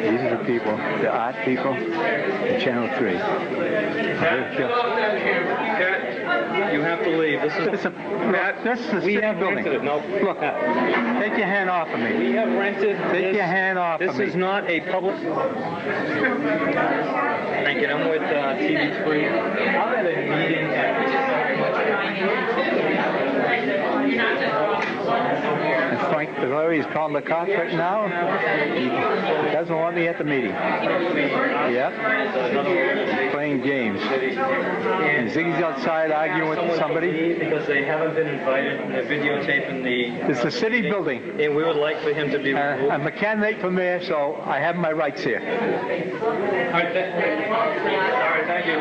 These are the people, the art people, at Channel 3. Pat, you have to leave. This is the city building. No, look, take your hand off of me. We have rented. Take your hand off of me. This is not a public. Thank you. I'm with TV3. I'm at a meeting And Frank Larry is calling the cops right now. He doesn't want me at the meeting. Yep. He's playing games. And Ziggy's outside arguing with somebody. Because they haven't been invited and they're videotaping the... It's the city building. And we would like for him to be removed. I'm a candidate for mayor, so I have my rights here. All right, thank you.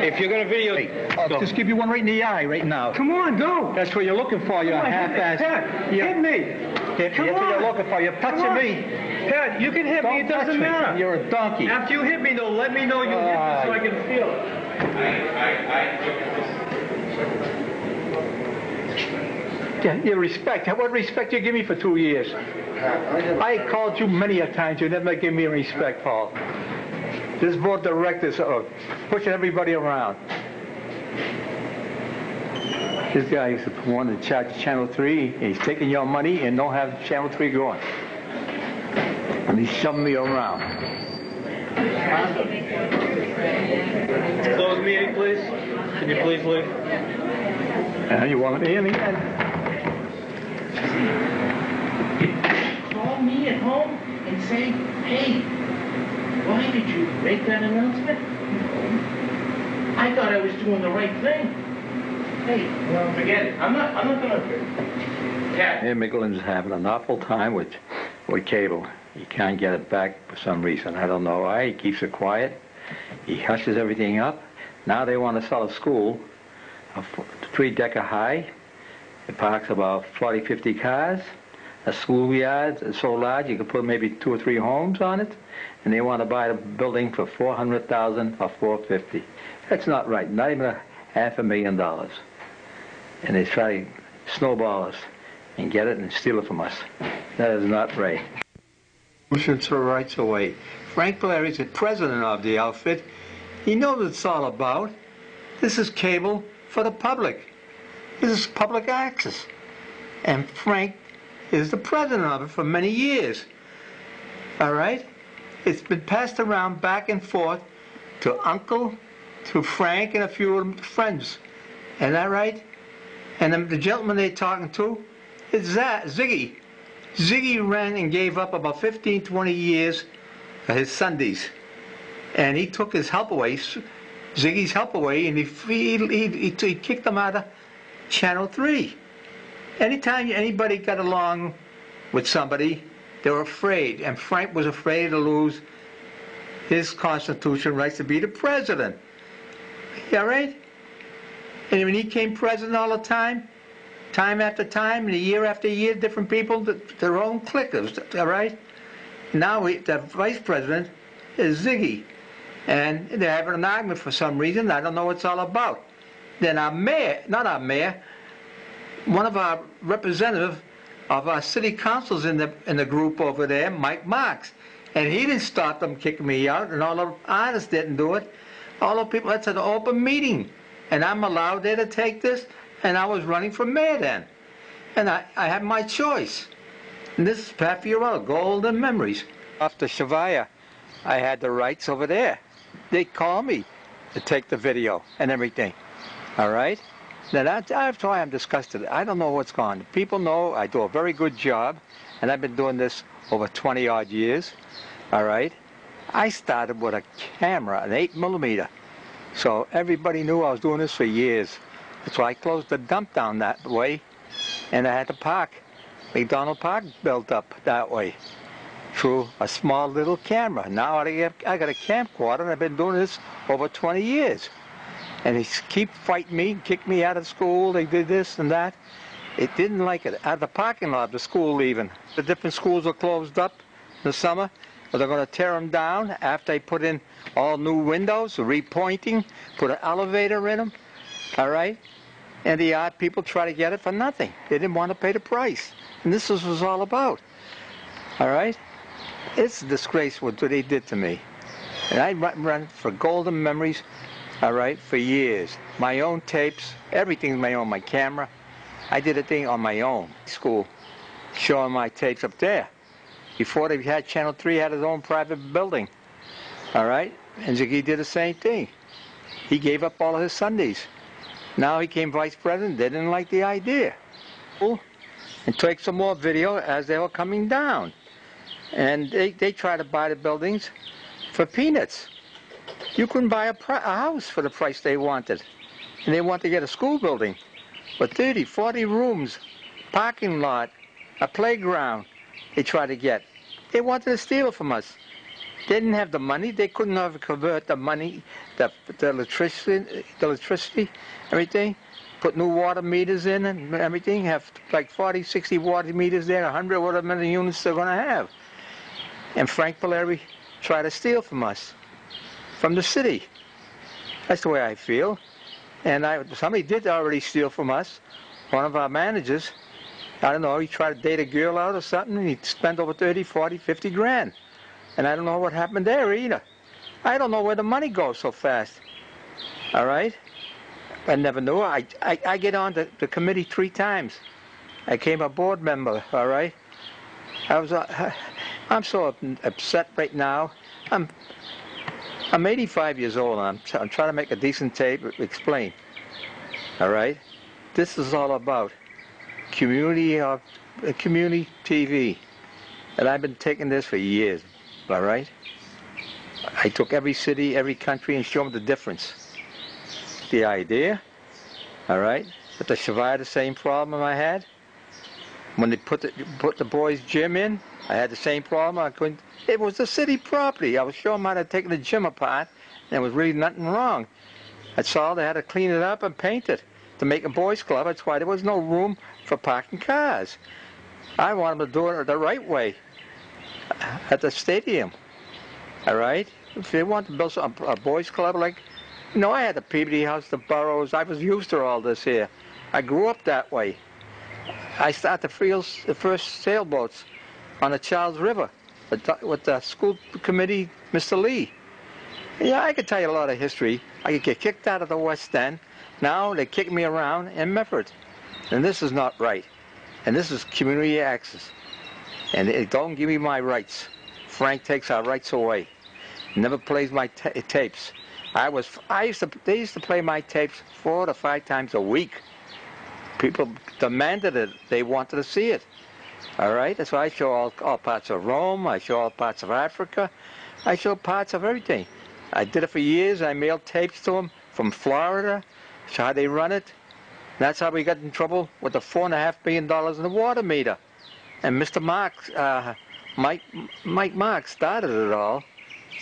If you're going to video... I'll just give you one right in the eye right now. Come on, go. That's what you're looking for, you half-ass. Pat, hit me. That's what you're looking for. You're touching me. Pat, you can hit me. It doesn't matter. You're a donkey. After you hit me, though, let me know you hit me so I can feel it. Yeah, your respect. What respect you give me for 2 years? I called you many a times. You never give me respect, Paul. This board of directors are pushing everybody around. This guy is the one in charge of Channel 3. And he's taking your money and don't have Channel 3 going. And he's shoving me around. Close meeting, please. Can you please leave? You want me in again? Call me at home and say, hey, why did you make that announcement? I thought I was doing the right thing. Hey, well, forget it. I'm not gonna... Cat. Mayor Mickelin's having an awful time with cable. He can't get it back for some reason. I don't know why. He keeps it quiet. He hushes everything up. Now they want to sell a school, a 3-decker high. It parks about 40, 50 cars. A schoolyard is so large you could put maybe 2 or 3 homes on it. And they want to buy the building for $400,000 or $450,000. That's not right. Not even $500,000. And they try to snowball us and get it and steal it from us. That is not right. Pushing some rights away. Frank Valeri's the president of the outfit. He knows what it's all about. This is cable for the public. This is public access. And Frank is the president of it for many years. All right? It's been passed around back and forth to Uncle, to Frank, and a few of them friends. Isn't that right? And the gentleman they're talking to is Ziggy. Ziggy ran and gave up about 15, 20 years for his Sundays. And he took his help away, Ziggy's help away, and he kicked them out of Channel 3. Anytime anybody got along with somebody, they were afraid. And Frank was afraid to lose his constitutional rights to be the president. Yeah, right? And when he came president all the time after time, and year after year, different people, their own clickers, all right? Now the vice president is Ziggy. And they're having an argument for some reason. I don't know what it's all about. Then our mayor, not our mayor, one of our representatives of our city councils in the group over there, Mike Marks, and he didn't stop them kicking me out, and all the artists didn't do it. All the people, that's an open meeting, and I'm allowed there to take this, and I was running for mayor then. And I had my choice. And this is Pat Fiorello, Golden Memories. After Shavaya, I had the rights over there. They called me to take the video and everything. All right? Now that's why I'm disgusted. I don't know what's going on. People know I do a very good job, and I've been doing this over 20-odd years. All right? I started with a camera, an 8mm. So everybody knew I was doing this for years. That's why I closed the dump down that way, and I had the park, McDonald Park, built up that way through a small little camera. Now I got a camcorder, and I've been doing this over 20 years. And they keep fighting me, kick me out of school. They did this and that. It didn't like it. Out of the parking lot of the school even. The different schools are closed up in the summer. But they're going to tear them down after they put in all new windows, repointing, put an elevator in them. All right? And the art people try to get it for nothing. They didn't want to pay the price. And this was all about. All right? It's a disgrace what they did to me. And I run for golden memories, all right, for years. My own tapes, everything's my own, my camera. I did a thing on my own. School, showing my tapes up there. Before they had Channel 3 had his own private building. All right? And Ziggy did the same thing. He gave up all of his Sundays. Now he became vice president. They didn't like the idea. And take some more video as they were coming down. And they tried to buy the buildings for peanuts. You couldn't buy a house for the price they wanted. And they wanted to get a school building with 30, 40 rooms, parking lot, a playground they tried to get. They wanted to steal it from us. They didn't have the money. They couldn't have convert the money, the electricity, everything. Put new water meters in and everything. Have like 40, 60 water meters there, 100 whatever many units they're going to have. And Frank Polari tried to steal from us, from the city. That's the way I feel. And somebody did already steal from us. One of our managers, I don't know, he tried to date a girl out or something, and he spent over 30, 40, 50 grand. And I don't know what happened there either. I don't know where the money goes so fast. All right? I never knew. I get on the committee 3 times. I became a board member, all right? I'm so upset right now. I'm 85 years old, and I'm trying to make a decent tape, explain. All right? This is all about community TV. And I've been taking this for years. All right? I took every city, every country, and showed them the difference. The idea, all right? But they survived the same problem I had. When they put the boys' gym in, I had the same problem. I couldn't. It was the city property. I was showing them how to take the gym apart, and there was really nothing wrong. That's all. They had to clean it up and paint it to make a boys' club. That's why there was no room for parking cars. I wanted them to do it the right way. At the stadium, all right? If they want to build a boys' club, like, you know, I had the Peabody House, the Burroughs. I was used to all this here. I grew up that way. I started the first sailboats on the Charles River with the school committee, Mr. Lee. Yeah, I could tell you a lot of history. I could get kicked out of the West End. Now they kick me around in Medford. And this is not right. And this is community access. And it don't give me my rights. Frank takes our rights away. Never plays my tapes. They used to play my tapes 4 to 5 times a week. People demanded it. They wanted to see it. All right? That's why I show all parts of Rome. I show all parts of Africa. I show parts of everything. I did it for years. I mailed tapes to them from Florida. Show how they run it. That's how we got in trouble with the $4.5 billion in the water meter. And Mr. Marks, Mike Marks started it all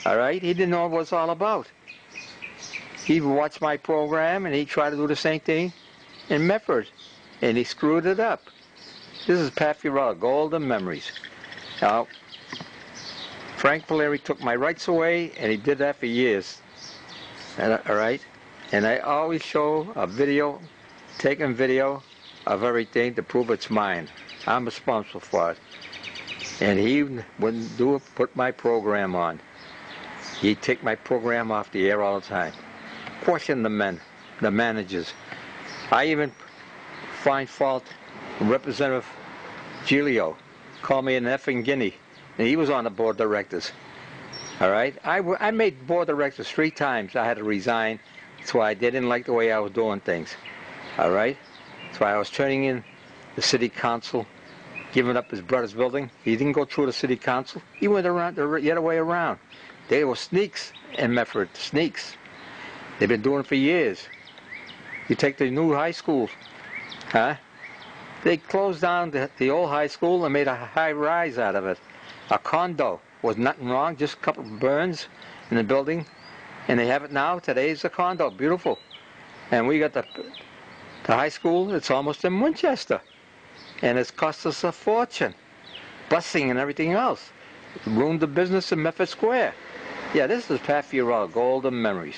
right? He didn't know what it was all about. He watched my program, and he tried to do the same thing in Medford, and he screwed it up. This is Pat Fiorello, Golden Memories. Now, Frank Polari took my rights away, and he did that for years. All right? And I always show a video, taking video of everything to prove it's mine. I'm responsible for it. And he wouldn't put my program on. He'd take my program off the air all the time. Question the managers. I even find fault Representative Giglio. Called me an effing guinea. And he was on the board of directors. All right? I made board of directors 3 times. I had to resign. That's why they didn't like the way I was doing things. All right? That's why I was turning in the city council, giving up his brother's building. He didn't go through the city council. He went around the other way around. They were sneaks in Medford, sneaks. They've been doing it for years. You take the new high school, huh? They closed down the old high school and made a high rise out of it. A condo. Was nothing wrong, just a couple of burns in the building. And they have it now. Today's a condo, beautiful. And we got the high school, it's almost in Winchester. And it's cost us a fortune. Busing and everything else. Ruined the business in Medford Square. Yeah, this is Pat Fiorello, Golden Memories.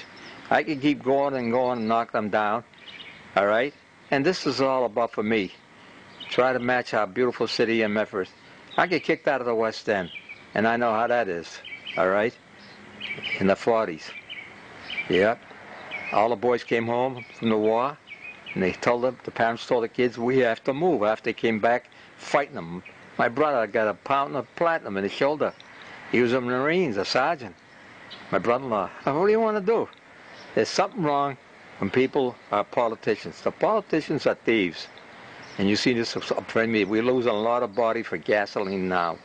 I can keep going and going and knock them down. All right? And this is all about for me. Try to match our beautiful city in Medford. I get kicked out of the West End, and I know how that is, all right? In the 40s. Yep. All the boys came home from the war, and the parents told the kids, we have to move. After they came back, fighting them. My brother got a pound of platinum in his shoulder. He was a Marines, a sergeant. My brother-in-law, what do you want to do? There's something wrong when people are politicians. The politicians are thieves. And you see this upon me. We lose a lot of body for gasoline now.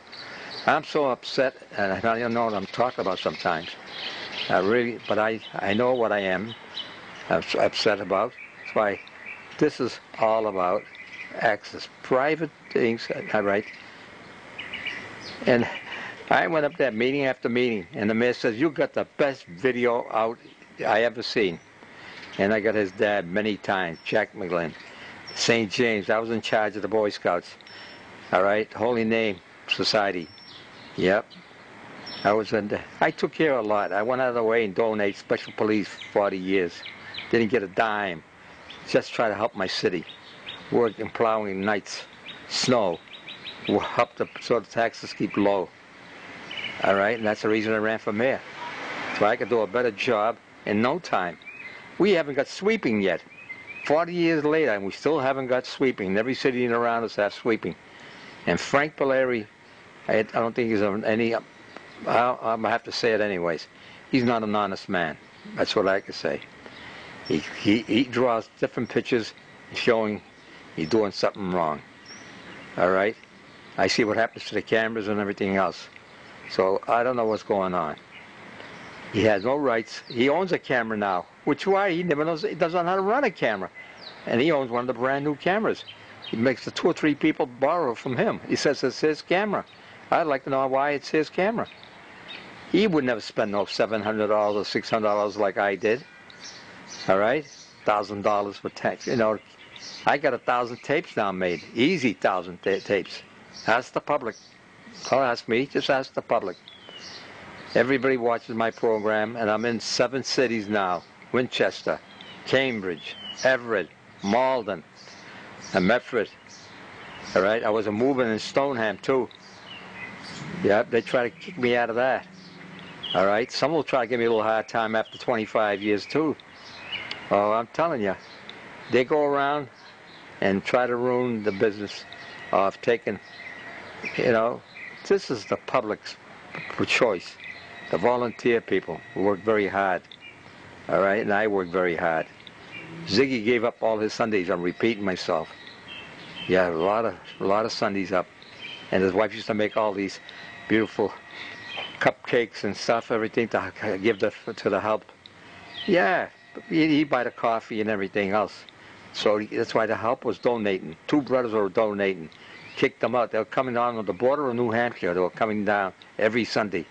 I'm so upset, and I don't know what I'm talking about sometimes. But I know what I am upset about. That's why this is all about access, private things, all right? And I went up there meeting after meeting, and the mayor says, you got the best video out I ever seen. And I got his dad many times, Jack McGlynn. St. James, I was in charge of the Boy Scouts, all right? Holy Name Society, yep. I took care of a lot. I went out of the way and donated special police for 40 years. Didn't get a dime. Just try to help my city. Work in plowing nights, snow, so the taxes keep low. All right, and that's the reason I ran for mayor. So I could do a better job in no time. We haven't got sweeping yet. 40 years later, and we still haven't got sweeping. Every city around us has sweeping. And Frank Polari, I don't think he's any... I'm going to have to say it anyways. He's not an honest man. That's what I can say. He draws different pictures showing he's doing something wrong. All right? I see what happens to the cameras and everything else. So I don't know what's going on. He has no rights. He owns a camera now, which why he never knows. He doesn't know how to run a camera. And he owns one of the brand new cameras. He makes the 2 or 3 people borrow from him. He says it's his camera. I'd like to know why it's his camera. He would never spend no $700 or $600 like I did. All right? $1,000 for tax. You know, I got 1,000 tapes now made. Easy 1,000 tapes. Ask the public. Don't ask me. Just ask the public. Everybody watches my program, and I'm in 7 cities now. Winchester, Cambridge, Everett, Malden, and Medford. All right? I was moving in Stoneham, too. Yeah, they try to kick me out of that. All right? Some will try to give me a little hard time after 25 years, too. Oh, I'm telling you. They go around and try to ruin the business of taking, you know, this is the public's choice. The volunteer people who work very hard. All right? And I work very hard. Ziggy gave up all his Sundays. I'm repeating myself. Yeah, a lot of Sundays up. And his wife used to make all these beautiful cupcakes and stuff, everything to give to the help. Yeah, he'd buy the coffee and everything else. So that's why the help was donating. 2 brothers were donating. Kicked them out. They were coming down on the border of New Hampshire. They were coming down every Sunday.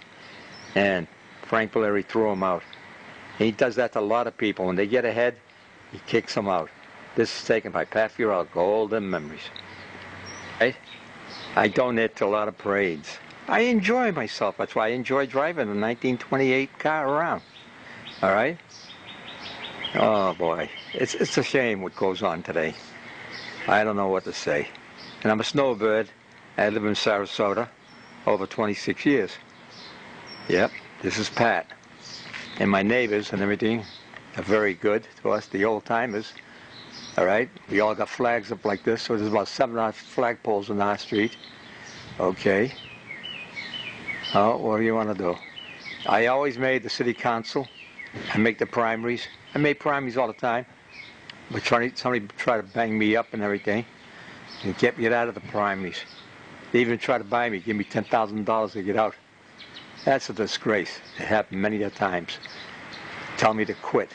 And Frank Polari threw them out. And he does that to a lot of people. When they get ahead, he kicks them out. This is taken by Pat Fiorello, Golden Memories. Right? I donate to a lot of parades. I enjoy myself. That's why I enjoy driving a 1928 car around. All right? Oh, boy. It's a shame what goes on today. I don't know what to say. And I'm a snowbird. I live in Sarasota over 26 years. Yep, this is Pat. And my neighbors and everything are very good to us, the old-timers. All right? We all got flags up like this, so there's about 7 flagpoles in our street. Okay. Oh, what do you want to do? I always made the city council. I make the primaries. I made primaries all the time. But somebody tried to bang me up and everything and get me out of the primaries. They even tried to buy me, give me $10,000 to get out. That's a disgrace. It happened many a times. Tell me to quit.